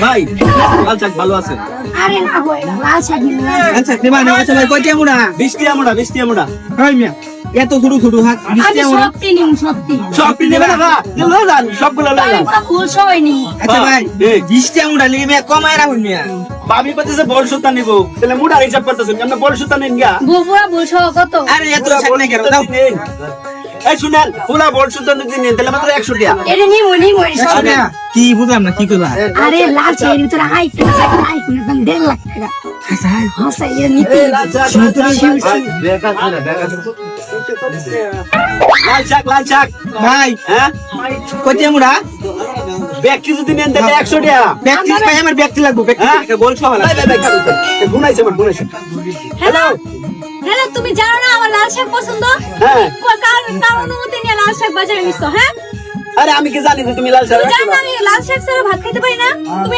ভাই লাল শাক ভালো আছে। আরে না গো, এটা লাল শাক না। আচ্ছা দেবা না আচ্ছা ভাই কয়টা মুড়া 20টি আমরা কই মিয়া এত ছোট ছোট হাত আমি 20টা মুড়া সবটি নিম, সবটি। সব নেবে না না লাল সবগুলো লাল আমি পুরো ফুল সবাই নিম। আচ্ছা ভাই 20টা মুড়া লিয়ে মিয়া কমায় রাখুন মিয়া ভাবি কইতেছে বড় সুতা নিব তাহলে মুড়ার হিসাব করতেছেন আমরা বড় সুতা নেন গা বুবুরা বলছো কত? আরে এত শাক নাই কেন দাও এই শুনেন পুরা বড় সুতা যদি নেন তাহলে মাত্র 100 টাকা। এটা নিম সব। আচ্ছা মিয়া কি বুঝলাম না কি কইবা আরে লাল শাকের ভিতরে আইফোন আছে, আইফোনের দাম 1.5 লাখ টাকা। হাসা এটা নিতে। লাল শাক ভাই হ্যাঁ কয়টা মুড়া ব্যক্তি যদি নেন তাহলে 100 টাকা। ব্যক্তি ভাই আমার ব্যক্তি লাগবে ব্যক্তি হ্যাঁ? বলছো ভালো ভাই গুনাইছে আমার গুনাইছে। হ্যালো হ্যালো, তুমি জানো না আমার লাল শাক পছন্দ? হ্যাঁ কার অনুমতি নিয়ে লাল শাক বাজারে নিছো? হ্যাঁ, আরে আমি কি জানি যে তুমি লাল শাক তুমি জানো না আমি লাল শাক ছাড়া ভাত খেতে পারি না? তুমি